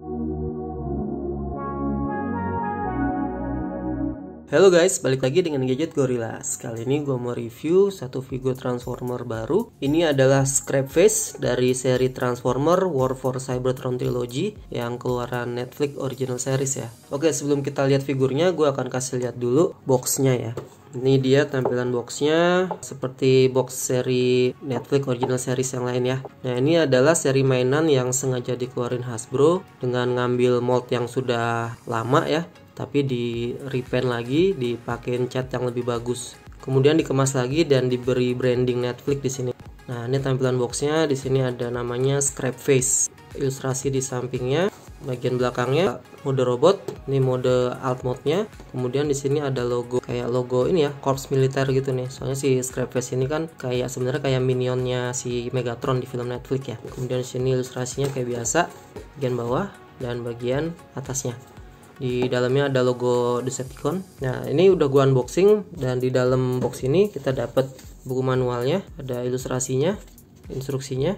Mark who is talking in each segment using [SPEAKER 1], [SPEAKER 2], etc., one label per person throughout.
[SPEAKER 1] Halo guys, balik lagi dengan Gadget Gorillas. Kali ini gue mau review satu figur Transformer baru. Ini adalah Scrapface dari seri Transformer War for Cybertron Trilogy yang keluaran Netflix original series ya. Oke, sebelum kita lihat figurnya, gue akan kasih lihat dulu boxnya ya. Ini dia tampilan boxnya seperti box seri Netflix original series yang lain ya. Nah, ini adalah seri mainan yang sengaja dikeluarin Hasbro dengan ngambil mold yang sudah lama ya, tapi di repaint lagi, dipakein cat yang lebih bagus. Kemudian dikemas lagi dan diberi branding Netflix di sini. Nah, ini tampilan boxnya. Di sini ada namanya Scrapface. Ilustrasi di sampingnya, bagian belakangnya mode robot, ini mode alt mode-nya. Kemudian di sini ada logo, kayak logo ini ya, korps militer gitu nih. Soalnya si Scrapface ini kan kayak sebenarnya kayak minionnya si Megatron di film Netflix ya. Kemudian di sini ilustrasinya kayak biasa, bagian bawah dan bagian atasnya. Di dalamnya ada logo Decepticon. Nah, ini udah gua unboxing dan di dalam box ini kita dapat buku manualnya, ada ilustrasinya, instruksinya.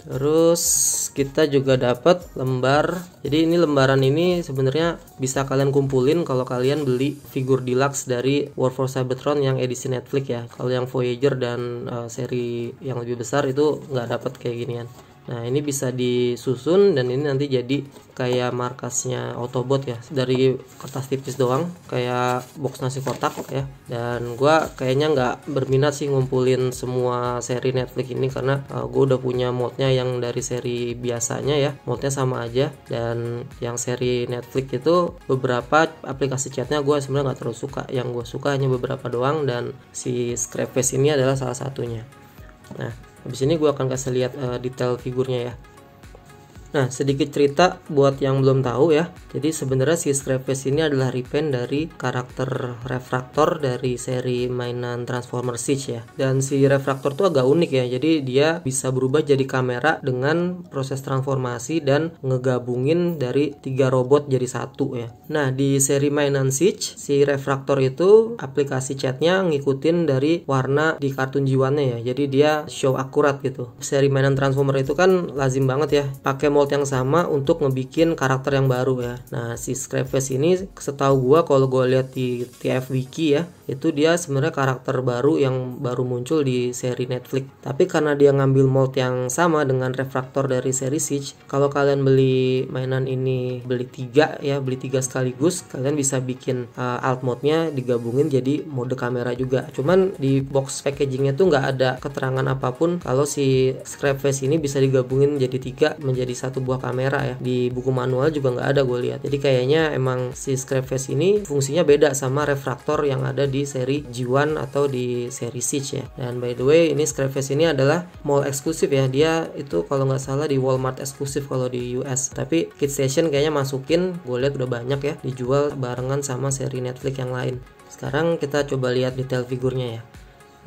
[SPEAKER 1] Terus kita juga dapat lembar. Jadi ini lembaran ini sebenarnya bisa kalian kumpulin kalau kalian beli figur deluxe dari War for Cybertron yang edisi Netflix ya. Kalau yang Voyager dan seri yang lebih besar itu nggak dapat kayak ginian. Nah, ini bisa disusun dan ini nanti jadi kayak markasnya Autobot ya, dari kertas tipis doang, kayak box nasi kotak ya. Dan gua kayaknya nggak berminat sih ngumpulin semua seri Netflix ini karena gua udah punya modnya yang dari seri biasanya ya, modnya sama aja. Dan yang seri Netflix itu beberapa aplikasi chatnya gua sebenarnya nggak terlalu suka, yang gue suka hanya beberapa doang dan si Scrapface ini adalah salah satunya. Nah, habis ini gue akan kasih lihat detail figurnya ya. Nah, sedikit cerita buat yang belum tahu ya. Jadi sebenarnya si Scrapface ini adalah repaint dari karakter Refractor dari seri mainan Transformer Siege ya. Dan si Refractor tuh agak unik ya. Jadi dia bisa berubah jadi kamera dengan proses transformasi dan ngegabungin dari 3 robot jadi satu ya. Nah, di seri mainan Siege, si Refractor itu aplikasi chatnya ngikutin dari warna di kartun jiwannya ya. Jadi dia show akurat gitu. Seri mainan Transformer itu kan lazim banget ya, pakai mold yang sama untuk ngebikin karakter yang baru ya. Nah, si Scrapface ini setahu gua, kalau gua lihat di TF Wiki ya, itu dia sebenarnya karakter baru yang baru muncul di seri Netflix. Tapi karena dia ngambil mold yang sama dengan Refractor dari seri Siege, kalau kalian beli mainan ini beli 3 ya, beli 3 sekaligus, kalian bisa bikin alt mode-nya digabungin jadi mode kamera juga. Cuman di box packagingnya tuh nggak ada keterangan apapun kalau si Scrapface ini bisa digabungin jadi 3 menjadi satu buah kamera ya. Di buku manual juga nggak ada gue lihat. Jadi kayaknya emang si Scrapface ini fungsinya beda sama Refractor yang ada di seri G1 atau di seri Siege ya. Dan by the way, ini Scrapface ini adalah mall eksklusif ya. Dia itu kalau nggak salah di Walmart eksklusif kalau di US. Tapi Kidstation kayaknya masukin, gue lihat udah banyak ya dijual barengan sama seri Netflix yang lain. Sekarang kita coba lihat detail figurnya ya.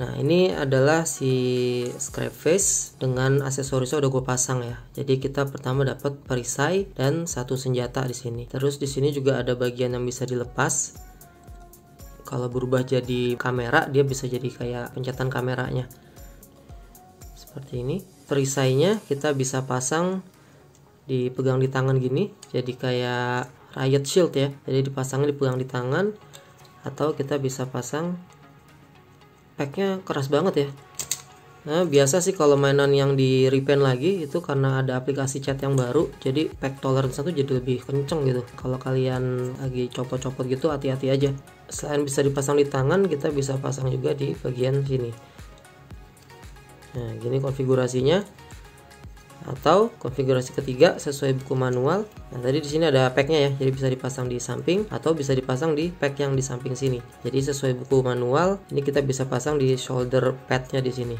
[SPEAKER 1] Nah, ini adalah si Scrapface dengan aksesorisnya udah gue pasang ya. Jadi kita pertama dapat perisai dan satu senjata di sini. Terus di sini juga ada bagian yang bisa dilepas. Kalau berubah jadi kamera, dia bisa jadi kayak pencetan kameranya. Seperti ini. Perisainya kita bisa pasang, dipegang di tangan gini, jadi kayak riot shield ya. Jadi dipasangnya dipegang di tangan, atau kita bisa pasang. Packnya keras banget ya. Nah, biasa sih kalau mainan yang di repaint lagi itu karena ada aplikasi chat yang baru, jadi pack tolerance itu jadi lebih kenceng gitu. Kalau kalian lagi copot-copot gitu, hati-hati aja. Selain bisa dipasang di tangan, kita bisa pasang juga di bagian sini. Nah, gini konfigurasinya. Atau konfigurasi ketiga sesuai buku manual. Nah, tadi di sini ada packnya ya, jadi bisa dipasang di samping atau bisa dipasang di pack yang di samping sini. Jadi sesuai buku manual, ini kita bisa pasang di shoulder padnya di sini.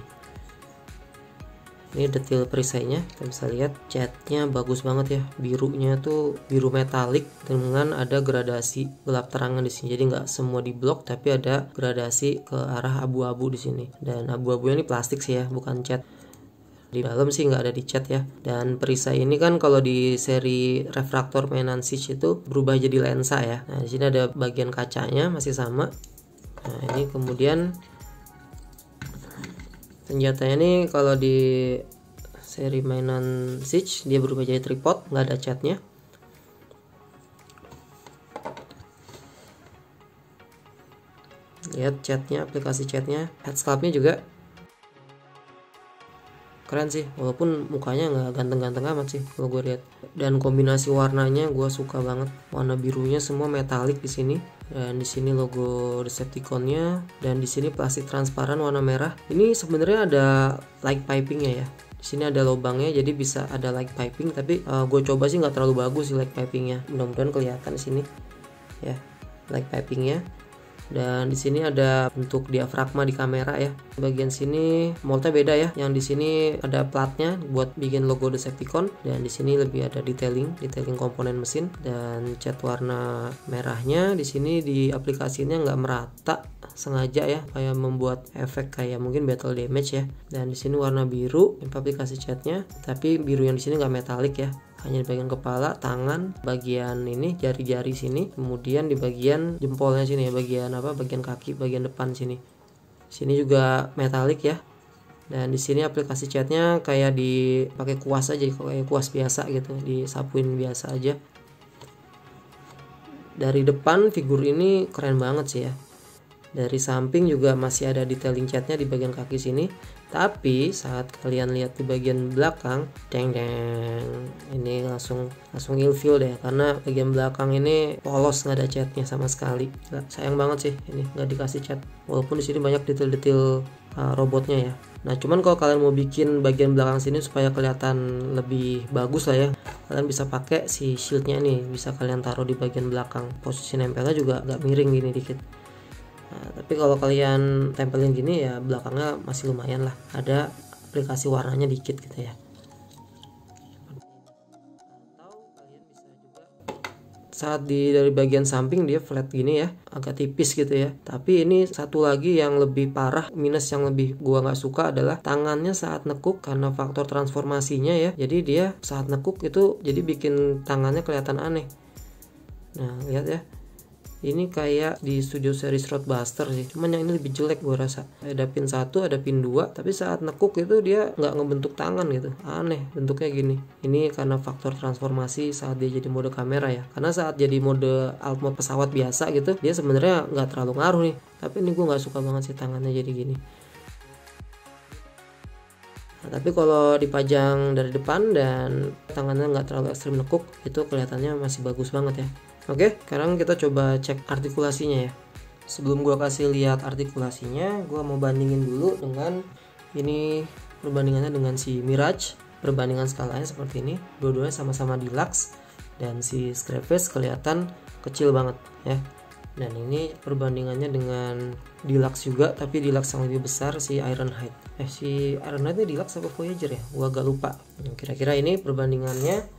[SPEAKER 1] Ini detail perisainya, kita bisa lihat catnya bagus banget ya, birunya tuh biru metalik dengan ada gradasi gelap terangan di sini. Jadi nggak semua di blok, tapi ada gradasi ke arah abu-abu di sini. Dan abu-abunya ini plastik sih ya, bukan cat. Di dalam sih nggak ada dicat ya. Dan perisai ini kan kalau di seri Refractor mainan Siege itu berubah jadi lensa ya. Nah, di sini ada bagian kacanya masih sama. Nah, ini kemudian senjatanya ini kalau di seri mainan Siege, dia berubah jadi tripod, nggak ada catnya. Lihat catnya, aplikasi catnya, head sculptnya juga keren sih, walaupun mukanya nggak ganteng-ganteng amat sih kalau gue lihat. Dan kombinasi warnanya gue suka banget, warna birunya semua metalik di sini, dan di sini logo Decepticonnya, dan di sini plastik transparan warna merah. Ini sebenarnya ada light pipingnya ya. Di sini ada lubangnya, jadi bisa ada light piping, tapi gue coba sih nggak terlalu bagus sih light pipingnya. Mudah-mudahan kelihatan di sini ya light pipingnya. Dan di sini ada bentuk diafragma di kamera ya. Bagian sini moldnya beda ya. Yang di sini ada platnya buat bikin logo Decepticon, dan di sini lebih ada detailing komponen mesin, dan cat warna merahnya di sini di aplikasinya nggak merata sengaja ya, kayak membuat efek kayak mungkin battle damage ya. Dan di sini warna biru aplikasi catnya, tapi biru yang di sini nggak metalik ya, hanya di bagian kepala, tangan, bagian ini jari-jari sini, kemudian di bagian jempolnya sini ya, bagian kaki, bagian depan sini. Sini juga metalik ya. Dan di sini aplikasi catnya kayak dipakai kuas aja, kayak kuas biasa gitu, disapuin biasa aja. Dari depan figur ini keren banget sih ya. Dari samping juga masih ada detailing catnya di bagian kaki sini. Tapi saat kalian lihat di bagian belakang, ini langsung ilfeel deh, karena bagian belakang ini polos, nggak ada catnya sama sekali. Sayang banget sih ini nggak dikasih cat. Walaupun di sini banyak detail-detail robotnya ya. Nah, cuman kalau kalian mau bikin bagian belakang sini supaya kelihatan lebih bagus lah ya, kalian bisa pakai si shieldnya ini, bisa kalian taruh di bagian belakang. Posisi nempelnya juga agak miring gini dikit. Nah, tapi kalau kalian tempelin gini ya belakangnya masih lumayan lah, ada aplikasi warnanya dikit gitu ya. Atau kalian bisa juga saat dari bagian samping dia flat gini ya, agak tipis gitu ya. Tapi ini satu lagi yang lebih parah, minus yang lebih gua nggak suka adalah tangannya saat nekuk, karena faktor transformasinya ya. Jadi dia saat nekuk itu jadi bikin tangannya kelihatan aneh. Nah, lihat ya. Ini kayak di Studio Series Roadbuster sih, cuman yang ini lebih jelek gue rasa. Ada pin 1, ada pin 2, tapi saat nekuk itu dia nggak ngebentuk tangan gitu, aneh bentuknya gini. Ini karena faktor transformasi saat dia jadi mode kamera ya. Karena saat jadi mode alt mode pesawat biasa gitu, dia sebenarnya nggak terlalu ngaruh nih. Tapi ini gue nggak suka banget sih tangannya jadi gini. Nah, tapi kalau dipajang dari depan dan tangannya nggak terlalu ekstrim nekuk, itu kelihatannya masih bagus banget ya. Oke, sekarang kita coba cek artikulasinya ya. Sebelum gua kasih lihat artikulasinya, gua mau bandingin dulu dengan ini, perbandingannya dengan si Mirage. Perbandingan skalanya seperti ini, dua-duanya sama-sama deluxe, dan si Scrapface kelihatan kecil banget ya. Dan ini perbandingannya dengan deluxe juga, tapi deluxe yang lebih besar, si Ironhide. Si Ironhide ini deluxe apa Voyager ya? Gua agak lupa. Kira-kira ini perbandingannya.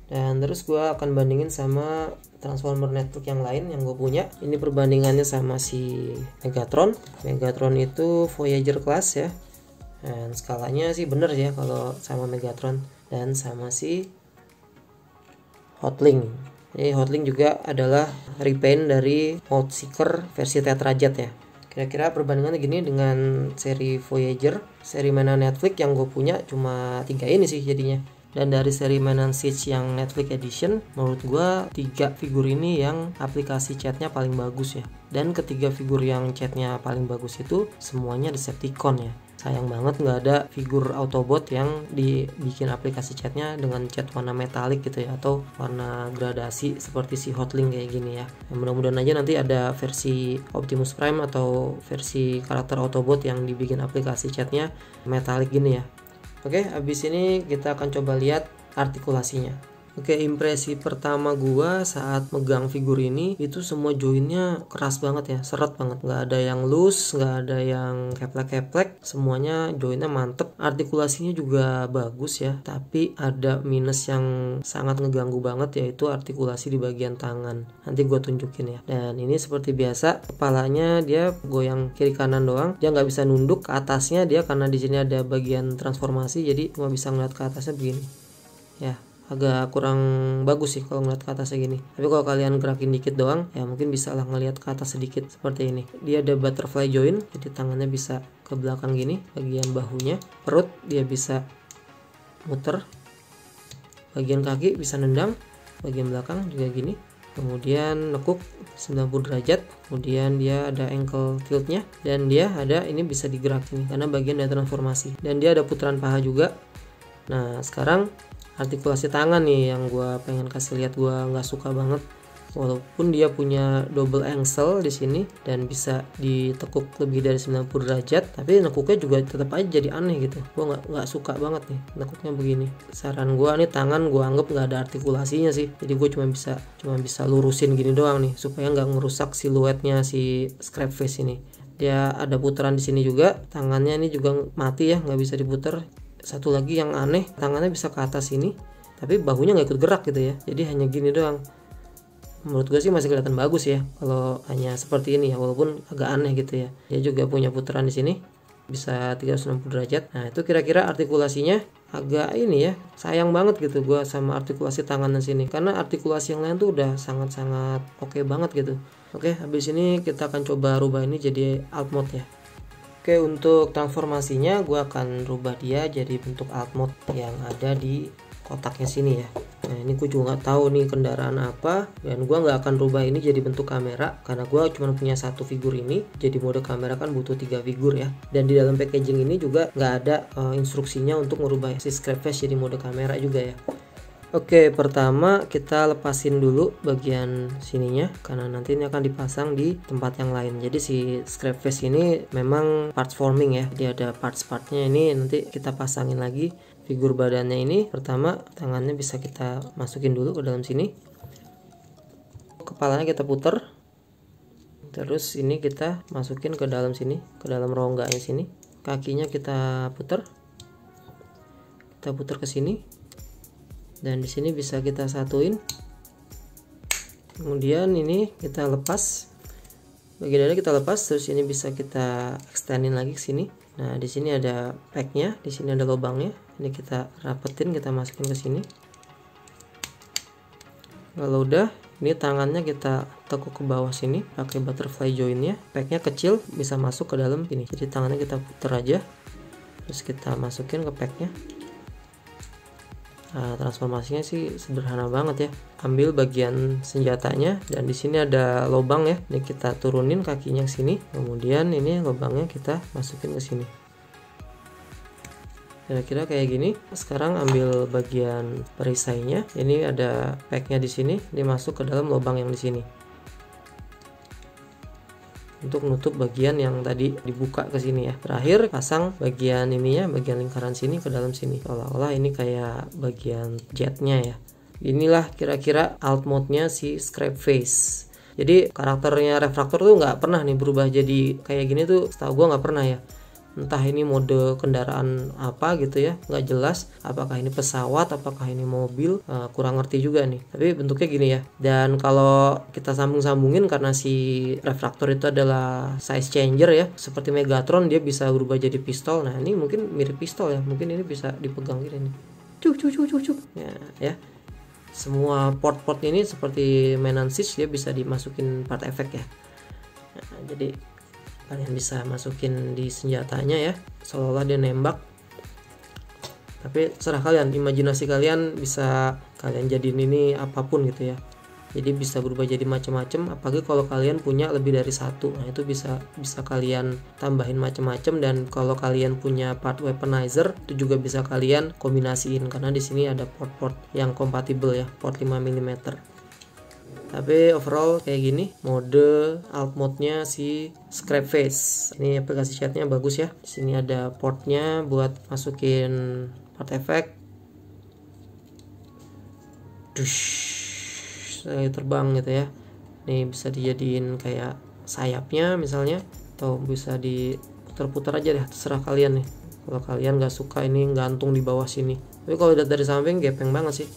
[SPEAKER 1] Dan terus gue akan bandingin sama Transformer Network yang lain yang gue punya. Ini perbandingannya sama si Megatron. Megatron itu Voyager class ya. Dan skalanya sih bener ya kalau sama Megatron. Dan sama si Hotlink. Ini Hotlink juga adalah repaint dari Outseeker versi Tetrajet ya. Kira-kira perbandingannya gini dengan seri Voyager. Seri mainan Netflix yang gue punya cuma 3 ini sih jadinya. Dan dari seri mainan Siege yang Netflix Edition, menurut gua 3 figur ini yang aplikasi chatnya paling bagus ya. Dan ketiga figur yang chatnya paling bagus itu semuanya Decepticon ya. Sayang banget nggak ada figur Autobot yang dibikin aplikasi chatnya dengan chat warna metalik gitu ya, atau warna gradasi seperti si Hotlink kayak gini ya. Mudah-mudahan aja nanti ada versi Optimus Prime atau versi karakter Autobot yang dibikin aplikasi chatnya metalik gini ya. Oke, habis ini kita akan coba lihat artikulasinya. Oke, impresi pertama gua saat megang figur ini itu semua joinnya keras banget ya, seret banget, nggak ada yang loose, nggak ada yang keplek-keplek, semuanya joinnya mantep. Artikulasinya juga bagus ya, tapi ada minus yang sangat ngeganggu banget, yaitu artikulasi di bagian tangan. Nanti gua tunjukin ya. Dan ini seperti biasa, kepalanya dia goyang kiri kanan doang, dia nggak bisa nunduk ke atasnya dia, karena di sini ada bagian transformasi, jadi cuma bisa ngeliat ke atasnya begini ya. agak kurang bagus sih kalau ngeliat ke atasnya gini. Tapi kalau kalian gerakin dikit doang ya mungkin bisa lah ngeliat ke atas sedikit seperti ini. Dia ada butterfly joint, jadi tangannya bisa ke belakang gini, bagian bahunya. Perut dia bisa muter, bagian kaki bisa nendang, bagian belakang juga gini. Kemudian nekuk 90 derajat, kemudian dia ada ankle tiltnya, dan dia ada ini bisa digerakin karena bagian dari transformasi, dan dia ada putaran paha juga. Nah sekarang artikulasi tangan nih yang gue pengen kasih lihat, gue nggak suka banget. Walaupun dia punya double ankle di sini dan bisa ditekuk lebih dari 90 derajat, tapi nekuknya juga tetap aja jadi aneh gitu. Gue nggak suka banget nih nekuknya begini. Saran gue nih, tangan gue anggap nggak ada artikulasinya sih. Jadi gue cuma bisa lurusin gini doang nih supaya nggak ngerusak siluetnya si scrap face ini. Dia ada putaran di sini juga, tangannya ini juga mati ya, nggak bisa diputar. Satu lagi yang aneh, tangannya bisa ke atas ini, tapi bahunya nggak ikut gerak gitu ya. Jadi hanya gini doang. Menurut gue sih masih kelihatan bagus ya kalau hanya seperti ini ya, walaupun agak aneh gitu ya. Dia juga punya putaran di sini, bisa 360 derajat. Nah itu kira-kira artikulasinya agak ini ya, sayang banget gitu gue sama artikulasi tangan di sini, karena artikulasi yang lain tuh udah sangat-sangat oke banget gitu. Oke, habis ini kita akan coba rubah ini jadi alt mode ya. Oke, untuk transformasinya gue akan rubah dia jadi bentuk alt mode yang ada di kotaknya sini ya. Nah ini gue juga nggak tahu nih kendaraan apa, dan gue nggak akan rubah ini jadi bentuk kamera karena gue cuma punya satu figur ini. Jadi mode kamera kan butuh 3 figur ya, dan di dalam packaging ini juga nggak ada instruksinya untuk merubah si scrap face jadi mode kamera juga ya. Oke, pertama kita lepasin dulu bagian sininya karena nanti ini akan dipasang di tempat yang lain. Jadi si scrap face ini memang parts forming ya, jadi ada parts-partnya. Ini nanti kita pasangin lagi figur badannya ini. Pertama tangannya bisa kita masukin dulu ke dalam sini, kepalanya kita puter, terus ini kita masukin ke dalam sini, ke dalam rongganya sini. Kakinya kita puter ke sini, dan di sini bisa kita satuin. Kemudian ini kita lepas, bagian kita lepas, terus ini bisa kita extendin lagi ke sini. Nah di sini ada packnya, di sini ada lubangnya. Ini kita rapetin, kita masukin ke sini. Kalau udah, ini tangannya kita tekuk ke bawah sini pakai butterfly jointnya. Packnya kecil, bisa masuk ke dalam ini. Jadi tangannya kita puter aja, terus kita masukin ke packnya. Nah, transformasinya sih sederhana banget ya. Ambil bagian senjatanya, dan di sini ada lubang ya. Ini kita turunin kakinya ke sini, kemudian ini lubangnya kita masukin ke sini. Kira-kira kayak gini. Sekarang ambil bagian perisainya. Ini ada packnya di sini, dia masuk ke dalam lubang yang di sini untuk nutup bagian yang tadi dibuka ke sini ya. Terakhir pasang bagian ininya, bagian lingkaran sini ke dalam sini, seolah-olah ini kayak bagian jetnya ya. Inilah kira-kira alt mode-nya si scrap face. Jadi karakternya refraktor tuh nggak pernah nih berubah jadi kayak gini tuh, setahu gue nggak pernah ya. Entah ini mode kendaraan apa gitu ya, nggak jelas. Apakah ini pesawat, apakah ini mobil, kurang ngerti juga nih. Tapi bentuknya gini ya. Dan kalau kita sambung-sambungin, karena si refraktor itu adalah size changer ya, seperti Megatron, dia bisa berubah jadi pistol. Nah ini mungkin mirip pistol ya, mungkin ini bisa dipegang gini nih, cuk ya. Semua port-port ini seperti mainan Siege, dia bisa dimasukin part efek ya. Nah, jadi kalian bisa masukin di senjatanya ya, seolah-olah dia nembak. Tapi serah kalian, imajinasi kalian bisa kalian jadiin ini apapun gitu ya. Jadi bisa berubah jadi macam-macam, apalagi kalau kalian punya lebih dari satu. Nah itu bisa kalian tambahin macam-macam, dan kalau kalian punya part weaponizer itu juga bisa kalian kombinasiin, karena di sini ada port-port yang kompatibel ya, port 5 mm. Tapi overall kayak gini mode alt mode-nya si scrap face. Ini aplikasi chatnya bagus ya. Di sini ada portnya buat masukin part efek. Saya terbang gitu ya. Ini bisa dijadiin kayak sayapnya misalnya, atau bisa diputar-putar aja deh, terserah kalian nih. Kalau kalian nggak suka ini gantung di bawah sini. Tapi kalau lihat dari samping gepeng banget sih,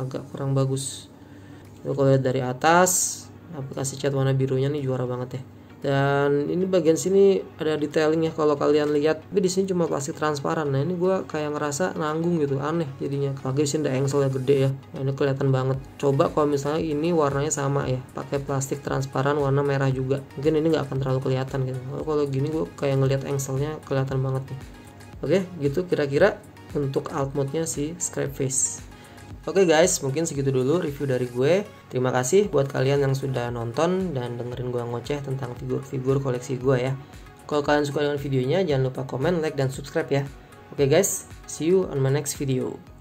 [SPEAKER 1] agak kurang bagus. Kalau lihat dari atas, aplikasi chat warna birunya nih juara banget ya. Dan ini bagian sini ada detailing ya kalau kalian lihat, tapi di sini cuma plastik transparan. Nah ini gue kayak ngerasa nanggung gitu, aneh jadinya. Lagi sini ada engselnya gede ya, nah, ini kelihatan banget. Coba kalau misalnya ini warnanya sama ya, pakai plastik transparan warna merah juga, mungkin ini nggak akan terlalu kelihatan gitu. Kalau gini gue kayak ngelihat engselnya kelihatan banget nih. Oke, gitu kira-kira untuk alt mode-nya si Scrap Face. Oke guys, mungkin segitu dulu review dari gue. Terima kasih buat kalian yang sudah nonton dan dengerin gue ngoceh tentang figur-figur koleksi gue ya. Kalau kalian suka dengan videonya, jangan lupa komen, like, dan subscribe ya. Oke guys, see you on my next video.